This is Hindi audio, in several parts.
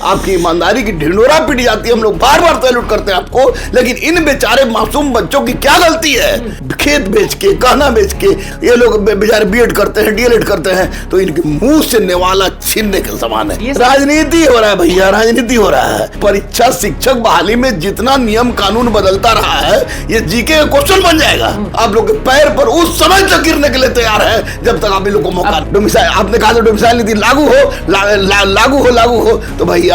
आपकी ईमानदारी की ढिंढोरा पीटी जाती है, हम लोग बार बार सैल्यूट करते हैं आपको। लेकिन इन बेचारे मासूम बच्चों की क्या गलती है? खेत बेच के, गहना बेच के ये लोग बेचारे बीएड करते हैं, डीएलएड करते हैं, तो इनके मुंह से निवाला छीनने के समान है। राजनीति हो रहा है भैया, राजनीति हो रहा है। परीक्षा शिक्षक बहाली में जितना नियम कानून बदलता रहा है, ये जीके का क्वेश्चन बन जाएगा। आप लोग के पैर पर उस समय तक गिरने के लिए तैयार है जब तक आप इन लोग को मौका। डोमिसाइल आपने कहा, डोमिसाइल नीति लागू हो तो भैया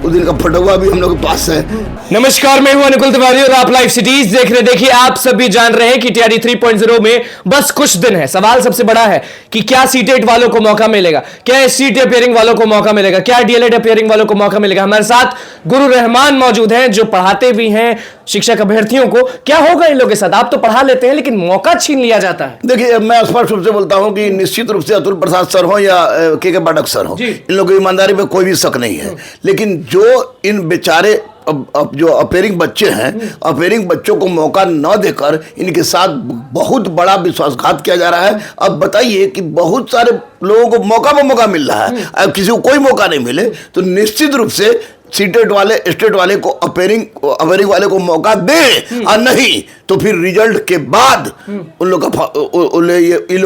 उस दिन का फटुआ भी हम लोग के पास है। नमस्कार, मैं हूं अनुकुल तिवारी और आप लाइव सिटीज देख रहे। देखिए, आप सभी जान रहे हैं कि टीआरई 3.0 में बस कुछ दिन है। सवाल सबसे बड़ा है कि क्या सीटेट वालों को मौका मिलेगा, क्या एससीटी अपियरिंग वालों को मौका मिलेगा, क्या डीएलएड अपियरिंग वालों को मौका मिलेगा। हमारे साथ गुरु रहमान मौजूद हैं जो पढ़ाते भी हैं शिक्षक अभ्यर्थियों को। क्या होगा इन लोगों के साथ? आप तो पढ़ा लेते हैं लेकिन मौका छीन लिया जाता है। देखिए, मैं स्पष्ट रूप से बोलता हूं कि निश्चित रूप से अतुल प्रसाद सर हो या के पाठक सर हो, इन लोगों की ईमानदारी में कोई भी शक नहीं है। लेकिन जो इन बेचारे अब जो अपेयरिंग बच्चे हैं, अपेयरिंग बच्चों को मौका न देकर इनके साथ बहुत बड़ा विश्वासघात किया जा रहा है। अब बताइए कि बहुत सारे लोगों को मौका पर मौका मिल रहा है, अब किसी को कोई मौका नहीं मिले तो निश्चित रूप से सीटेट वाले, स्टेट वाले को अपेयरिंग वाले को मौका दे, और नहीं तो फिर रिजल्ट के बाद उन लोग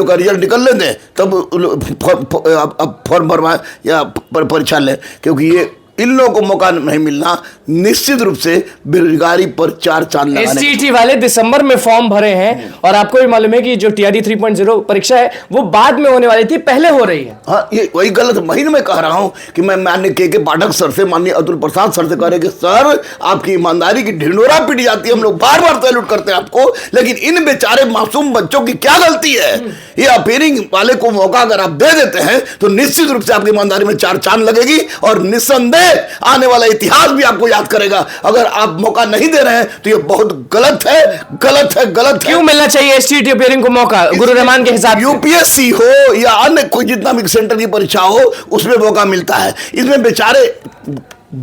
का रिजल्ट निकलने दें, तब फॉर्म भरवाएं या परीक्षा लें। क्योंकि ये इन लोगों को मौका नहीं मिलना निश्चित रूप से बेरोजगारी पर चार चांद लगाने। एससीटी वाले दिसंबर में फॉर्म भरे हैं और आपको भी मालूम है कि जो टीआरई 3.0 परीक्षा है वो बाद में होने वाली थी, पहले हो रही है। हाँ, ये वही गलत महीने में कह रहा हूं कि मैं माननीय के पाठक सर से, माननीय अतुल प्रसाद सर से कह रहे कि सर आपकी ईमानदारी की ढिंढोरा पीटी जाती है, हम लोग बार बार सैल्यूट करते हैं आपको। लेकिन इन बेचारे मासूम बच्चों की क्या गलती है? ये अपेयरिंग वाले को मौका अगर आप दे देते हैं तो निश्चित रूप से आपकी ईमानदारी में चार चांद लगेगी और निस्संदेह आने वाला इतिहास भी आपको याद करेगा। अगर आप मौका नहीं दे रहे हैं तो ये बहुत गलत है, गलत है, गलत है। क्यों मिलना चाहिए एसटीटी अपियरिंग को मौका गुरु रहमान के हिसाब से? यूपीएससी हो या अन्य कोई जितना भी सेंटर की परीक्षा हो उसमें मौका मिलता है। इसमें बेचारे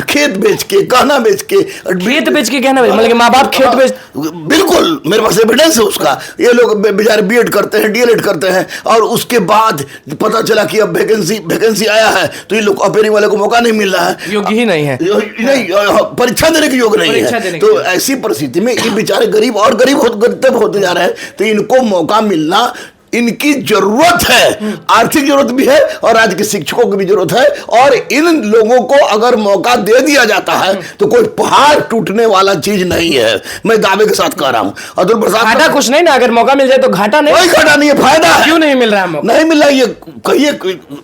खेत बेच के, गहना बेच के, खेत बेच के कहना मतलब माँ बाप खेत बेच, बिल्कुल मेरे पास एविडेंस है उसका। ये लोग बेचारे बीएड करते हैं, डीएलएड करते हैं और उसके बाद पता चला कि अब वैकेंसी आया है तो ये लोग अपेयरिंग वाले को मौका नहीं मिल रहा है, योग्य ही नहीं है, नहीं परीक्षा देने के योग्य नहीं है। तो ऐसी परिस्थिति में ये बेचारे गरीब और गरीब होते जा रहे हैं। तो इनको मौका मिलना इनकी जरूरत है, आर्थिक जरूरत भी है और आज के शिक्षकों की भी जरूरत है। और इन लोगों को अगर मौका दे दिया जाता है तो कोई पहाड़ टूटने वाला चीज नहीं है, मैं दावे के साथ कह रहा हूं। अतुल प्रसाद, घाटा कुछ नहीं ना, अगर मौका मिल जाए तो घाटा नहीं, कोई घाटा नहीं है, फायदा है। क्यों नहीं मिल रहा है? नहीं मिल रहा है, ये कहिए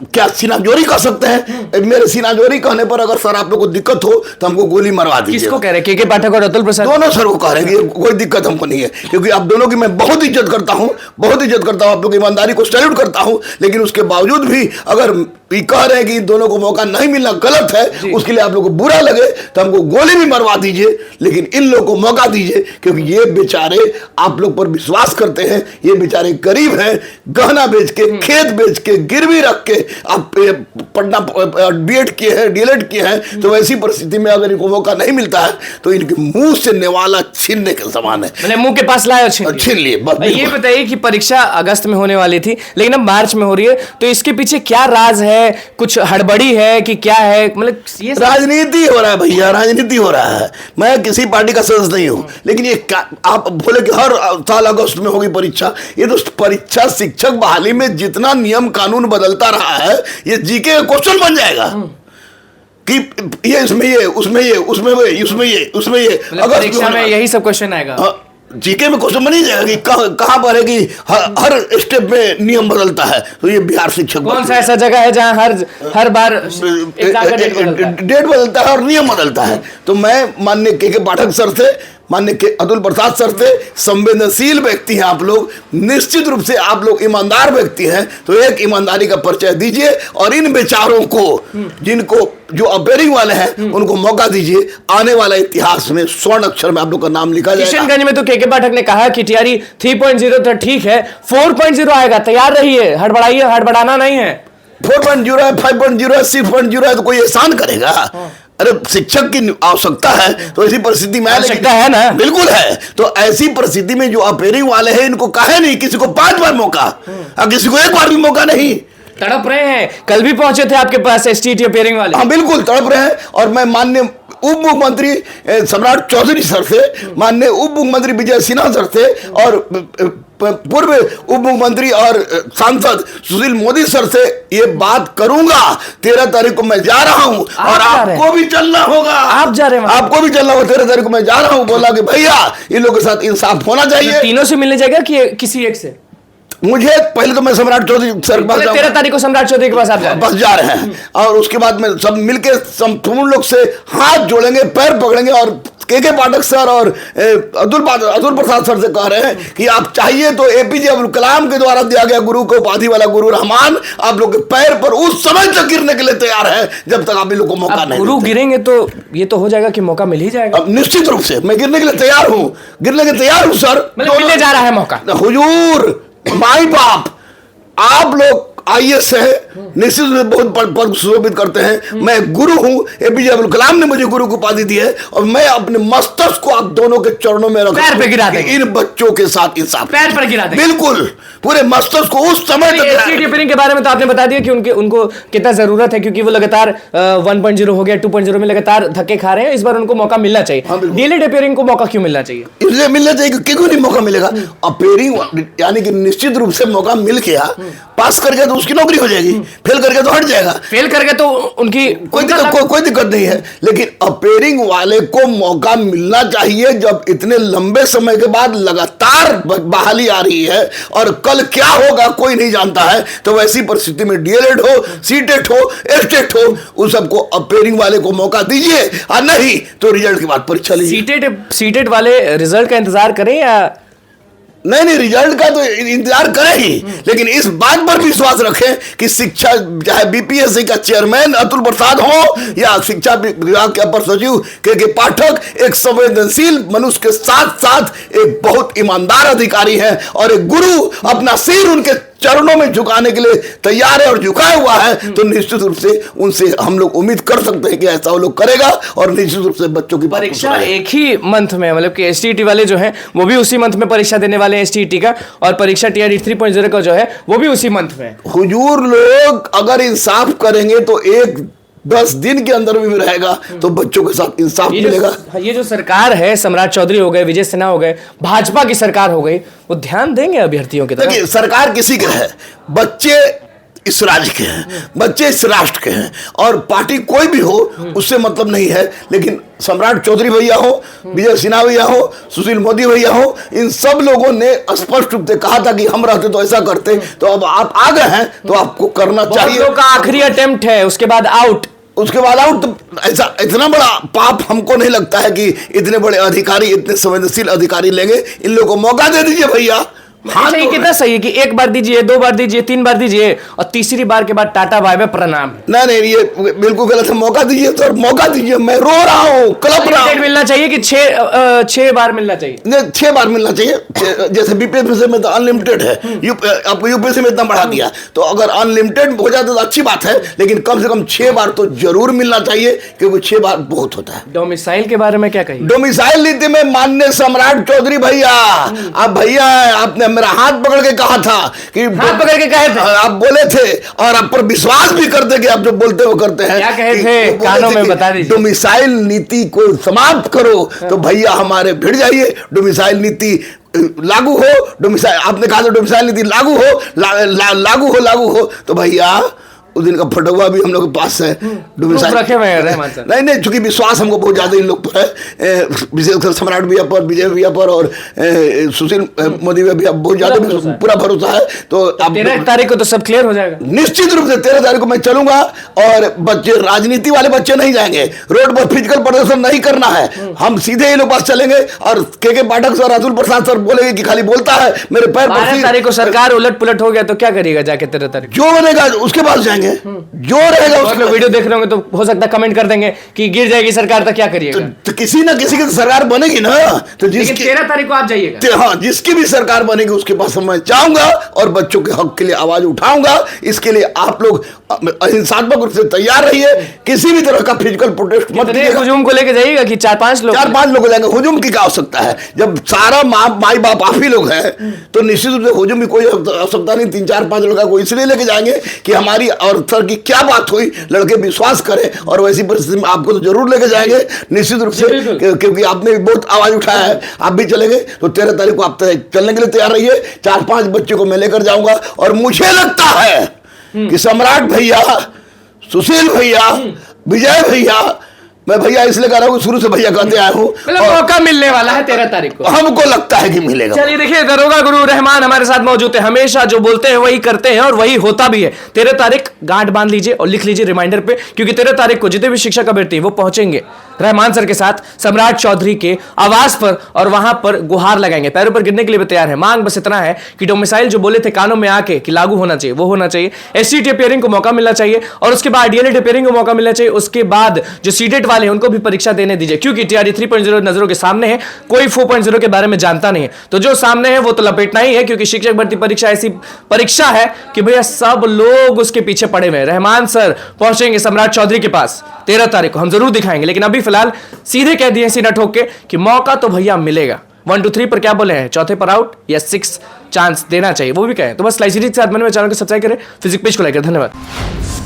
क्या सीनाजोरी कर सकते हैं? मेरे सीनाजोरी कहने पर अगर सर आप लोग को दिक्कत हो तो हमको गोली मरवा दीजिए। किसको कह रहे? के पाठक और अतुल प्रसाद दोनों सर को कह रहे हैं, कोई दिक्कत हमको नहीं है क्योंकि आप दोनों की मैं बहुत इज्जत करता हूं, आप लोग ईमानदारी को सैल्यूट करता हूं। लेकिन उसके बावजूद भी अगर कह रहे हैं कि इन दोनों को मौका नहीं मिलना गलत है, उसके लिए आप लोगों को बुरा लगे तो हमको गोली भी मरवा दीजिए, लेकिन इन लोगों को मौका दीजिए। क्योंकि ये बेचारे आप लोग पर विश्वास करते हैं, ये बेचारे गरीब हैं, गहना बेच के, खेत बेच के, गिरवी रख के आप पढ़ना, बीएड किए हैं, डीएलएड किए हैं। तो ऐसी परिस्थिति में अगर इनको मौका नहीं मिलता है तो इनके मुंह से निवाला छीनने के समान है। मुंह के पास लाए छीन लिए। ये बताइए कि परीक्षा अगस्त में होने वाली थी लेकिन अब मार्च में हो रही है, तो इसके पीछे क्या राज है? कुछ हड़बड़ी है कि क्या है? मतलब ये राजनीति हो रहा है भैया, राजनीति हो रहा है। मैं किसी पार्टी का सदस्य नहीं हूं, लेकिन ये आप बोले कि हर साल अगस्त में होगी परीक्षा, ये तो परीक्षा शिक्षक बहाली में जितना नियम कानून बदलता रहा है, ये जीके का क्वेश्चन बन जाएगा कि ये इसमें ये, उसमें ये, उसमें ये, उसमें ये, उसमें ये। अगर परीक्षा में यही सब क्वेश्चन आएगा, जीके में क्वेश्चन बन ही जाएगा कि कहां पर है कि हर स्टेप में नियम बदलता है। तो ये बिहार शिक्षक कौन सा ऐसा जगह है जहां हर बार डेट बदलता है और नियम बदलता है? तो मैं माननीय के पाठक सर से, माननीय अतुल प्रसाद सर से, संवेदनशील व्यक्ति हैं आप लोग, निश्चित रूप से आप लोग ईमानदार व्यक्ति हैं, तो एक ईमानदारी का परिचय दीजिए और इन बेचारों को, जिनको जो अपेयरिंग वाले हैं, उनको मौका दीजिए। आने वाला इतिहास में स्वर्ण अक्षर में आप लोग का नाम लिखा जाएगा। किशनगंज में तो के पाठक ने कहा कि टीआरई 3.0 तो ठीक है, 4.0 आएगा, तैयार रहिए, हड़बड़ाइए, हड़बड़ाना नहीं है। 4.0 है, 5.0 है, 6.0 है, तो कोई एहसान करेगा? अरे शिक्षक की आवश्यकता है, तो ऐसी परिस्थिति में आवश्यकता है ना, बिल्कुल है। तो ऐसी परिस्थिति में जो अपेयरिंग वाले हैं, इनको काहे नहीं, किसी को 5 बार मौका और किसी को 1 बार भी मौका नहीं। तड़प रहे हैं। कल भी पहुंचे थे आपके पास एसटी टेयरिंग वाले। हाँ बिल्कुल तड़प रहे हैं। और मैं माननीय उप मुख्यमंत्री सम्राट चौधरी सर से, माननीय उप मुख्यमंत्री विजय सिन्हा सर से और पूर्व उप मुख्यमंत्री और सांसद सुशील मोदी सर से ये बात करूंगा। 13 तारीख को मैं जा रहा हूं और आपको भी चलना होगा। आप जा रहे हैं? आपको भी चलना होगा। 13 तारीख को मैं जा रहा हूं। बोला कि भैया इन लोगों के साथ इंसाफ होना चाहिए। तीनों से मिलने जाएगा कि किसी एक से? मुझे पहले तो मैं सम्राट चौधरी सर के पास 13 तारीख को सम्राट चौधरी के पास आप बस जा रहे हैं और उसके बाद में सब मिलके संपूर्ण लोग से हाथ जोड़ेंगे, पैर पकड़ेंगे और के पाठक सर और अतुल प्रसाद सर से कह रहे हैं कि आप चाहिए तो एपीजे अब्दुल कलाम के द्वारा दिया गया गुरु को उपाधि वाला गुरु रहमान आप लोग के पैर पर उस समय तक गिरने के लिए तैयार है जब तक आप इन लोग को मौका नहीं। गुरु गिरेंगे तो ये तो हो जाएगा कि मौका मिल ही जाएगा। अब निश्चित रूप से मैं गिरने के लिए तैयार हूं, गिरने के तैयार हूं सर। मिलने जा रहा है मौका। हुजूर माई बाप आप लोग आईएएस है, निश्चित रूप से बहुत पद सुशोभित करते हैं। मैं गुरु हूं, एपीजे अब्दुल कलाम ने मुझे गुरु को उपाधि दी है और मैं अपने मस्तक को आप दोनों के चरणों में रखा पैर पे गिरा देंगे। इन बच्चों के साथ इंसाफ पैर पर गिरा देंगे। बिल्कुल पूरे मस्तक को उस समय तक। एसटी टेयरिंग के बारे में तो आपने बता दिया कि उनको कितना जरूरत है क्योंकि वो लगातार 1.0 हो गया 2.0 में लगातार धक्के खा रहे हैं। इस बार उनको मौका मिलना चाहिए। डीएलएड अपेयरिंग को मौका क्यों मिलना चाहिए? इसलिए मिलना चाहिए क्यों नहीं मौका मिलेगा। अपेयरिंग यानी कि निश्चित रूप से मौका मिल गया, पास कर गया तो उसकी नौकरी हो जाएगी, फेल करके तो हट जाएगा। फेल करके तो उनकी कोई दिक्कत नहीं है। लेकिन अपेयरिंग वाले को मौका मिलना चाहिए जब इतने लंबे समय के बाद लगातार बहाली आ रही है और कल क्या होगा कोई नहीं जानता है। तो वैसी परिस्थिति में डीएलएड हो, सीटेट हो, एस्टेट हो, उस सबको अपेयरिंग वाले को मौका दीजिए और नहीं तो रिजल्ट के बाद परीक्षा लीजिए। सीटेट वाले रिजल्ट का इंतजार करें या नहीं रिजल्ट का तो इंतजार करें ही, लेकिन इस बात पर विश्वास रखें कि शिक्षा चाहे बीपीएससी का चेयरमैन अतुल प्रसाद हो या शिक्षा विभाग के अपर सचिव के पाठक एक संवेदनशील मनुष्य के साथ साथ एक बहुत ईमानदार अधिकारी है और एक गुरु अपना सिर उनके चरणों में झुकाने के लिए तैयार है और झुकाया हुआ है। तो निश्चित रूप से उनसे हम लोग उम्मीद कर सकते हैं कि ऐसा वो लोग करेगा और निश्चित रूप से बच्चों की परीक्षा एक ही मंथ में, मतलब कि एसटीईटी वाले जो हैं वो भी उसी मंथ में परीक्षा देने वाले हैं एसटीईटी का, और परीक्षा टीआरडी 3.0 का जो है वो भी उसी मंथ में। हुजूर लोग अगर इंसाफ करेंगे तो 10 दिन के अंदर भी रहेगा तो बच्चों के साथ इंसाफ मिलेगा। ये जो सरकार है, सम्राट चौधरी हो गए, विजय सिन्हा हो गए, भाजपा की सरकार हो गई, वो ध्यान देंगे अभ्यर्थियों की तरफ? देखिए सरकार किसी के है, बच्चे इस राज्य के हैं, बच्चे इस राष्ट्र के हैं और पार्टी कोई भी हो उससे मतलब नहीं है। लेकिन सम्राट चौधरी भैया हो, विजय सिन्हा भैया हो, सुशील मोदी भैया हो, इन सब लोगों ने स्पष्ट रूप से कहा था कि हम रहते तो ऐसा करते। तो अब आप आ गए हैं तो आपको करना चाहिए। का आखिरी अटेम्प्ट है, उसके बाद आउट। तो ऐसा इतना बड़ा पाप हमको नहीं लगता है कि इतने बड़े अधिकारी, इतने संवेदनशील अधिकारी लेंगे। इन लोगों को मौका दे दीजिए भैया। हाँ तो कितना सही है कि एक बार दीजिए, 2 बार दीजिए, 3 बार दीजिए और तीसरी बार के बाद टाटा बाय बाय प्रणाम। नहीं ये बिल्कुल गलत है। मौका दीजिए सर, मौका दीजिए। मैं रो रहा हूँ, कलप रहा हूँ। मिलना चाहिए कि 6 बार मिलना चाहिए? नहीं 6 बार मिलना चाहिए। जैसे बीपीएससी में तो अनलिमिटेड है, आपको यूपीएससी में इतना बढ़ा दिया, तो अगर अनलिमिटेड हो जाए तो अच्छी बात है, लेकिन कम से कम 6 बार तो जरूर मिलना चाहिए क्योंकि 6 बार बहुत होता है। डोमिसाइल के बारे में क्या कहिए? डोमिसाइल नीति में माननीय सम्राट चौधरी भैया, आप भैया आपने मेरा हाथ पकड़ के कहा था कि हाथ पकड़ के कहे थे, आप बोले थे और आप पर विश्वास भी करते कि आप जो बोलते हो करते हैं। क्या कहे थे? कानों में बता दीजिए। डोमिसाइल नीति को समाप्त करो तो भैया हमारे भिड़ जाइए। डोमिसाइल नीति लागू हो, डोमिसाइल आपने कहा था डोमिसाइल नीति लागू हो, लागू हो तो भैया उस दिन का फटुआ भी हम लोग के पास है। रखे हुए हैं नहीं चूंकि विश्वास हमको बहुत ज्यादा इन लोग पर है, विशेषकर सम्राट भैया पर, विजय भैया पर और सुशील मोदी भैया बहुत ज्यादा पूरा भरोसा है। तो 13 तारीख को तो सब क्लियर हो जाएगा। निश्चित रूप से 13 तारीख को मैं चलूंगा और बच्चे, राजनीति वाले बच्चे नहीं जाएंगे, रोड पर फिजिकल प्रदर्शन नहीं करना है। हम सीधे ये लोग पास चलेंगे और के पाठक सर, अतुल प्रसाद सर बोलेंगे कि खाली बोलता है मेरे पैर पर। 12 तारीख को सरकार उलट पुलट हो गया तो क्या करिएगा जाके? 13 तारीख जो बनेगा उसके पास जाएंगे। जाएंगे, जो रहेगा और लोग उसको। वीडियो देख रहे होंगे तो हो सकता है कमेंट कर देंगे कि गिर जाएगी सरकार तो क्या करिएगा। तो किसी ना किसी की तो सरकार बनेगी ना, तो लेकिन जिसकी 13 तारीख को आप जाइएगा। हाँ, जिसकी भी सरकार बनेगी उसके पास मैं जाऊंगा और बच्चों के हक के लिए आवाज उठाऊंगा। इसके लिए आप लोग अहिंसात्मक रूप से तैयार रहिए, किसी भी तरह का फिजिकल प्रोटेस्ट मत कीजिएगा। हुजूम को लेके जाइएगा कि 4-5 लोग 4-5 लोग जाएंगे, हुजूम की क्या आवश्यकता है? जब सारा माई बाप आप ही लोग हैं तो निश्चित रूप से हुजूम की कोई आवश्यकता नहीं। 3-4-5 लड़का को इसलिए लेके जाएंगे कि हमारी और सर की क्या बात हुई, लड़के विश्वास करें, और वैसी परिस्थिति में आपको तो जरूर लेके जाएंगे निश्चित रूप से, क्योंकि आपने भी बहुत आवाज उठाया है। आप भी चलेंगे तो 13 तारीख को आप चलने के लिए तैयार रहिए। 4-5 बच्चों को मैं लेकर जाऊंगा, और मुझे लगता है कि सम्राट भैया, सुशील भैया, विजय भैया, मैं भैया इसलिए कह रहा हूँ, शुरू से भैया कहते आया हूँ, मतलब मौका मिलने वाला है 13 तारीख को, हमको लगता है कि मिलेगा। चलिए देखिए, दरोगा गुरु रहमान हमारे साथ मौजूद है। हमेशा जो बोलते हैं वही करते हैं और वही होता भी है। 13 तारीख गांठ बांध लीजिए और लिख लीजिए रिमाइंडर पे, क्योंकि 13 तारीख को जितने भी शिक्षक अभ्यर्थी वो पहुंचेंगे रहमान सर के साथ सम्राट चौधरी के आवास पर, और वहां पर गुहार लगाएंगे, पैरों पर गिरने के लिए भी तैयार है। मांग बस इतना है कि डोमिसाइल जो बोले थे कानों में आके कि लागू होना चाहिए, वो होना चाहिए। एससीटी अपियरिंग को मौका मिलना चाहिए, और उसके बाद डीएलएड अपियरिंग को मौका मिलना चाहिए। उसके बाद जो सीटेट वाले हैं उनको भी परीक्षा देने दीजिए, क्योंकि टीआरडी 3.0 नजरों के सामने है, कोई 4.0 के बारे में जानता नहीं है। तो जो सामने है वो तो लपेटना ही है, क्योंकि शिक्षक भर्ती परीक्षा ऐसी परीक्षा है कि भैया सब लोग उसके पीछे पड़े हुए हैं। रहमान सर पहुंचेंगे सम्राट चौधरी के पास 13 तारीख को, हम जरूर दिखाएंगे। लेकिन अभी फिलहाल सीधे कह दिए सीधा ठोक के कि मौका तो भैया मिलेगा। 1 2 3 पर क्या बोले हैं, चौथे पर आउट या 6 चांस देना चाहिए, वो भी कहें तो बस लाइव सीरीज के साथ मैंने चैनल को सब्सक्राइब करें, फिजिक्स पेज को लाइक करें। धन्यवाद।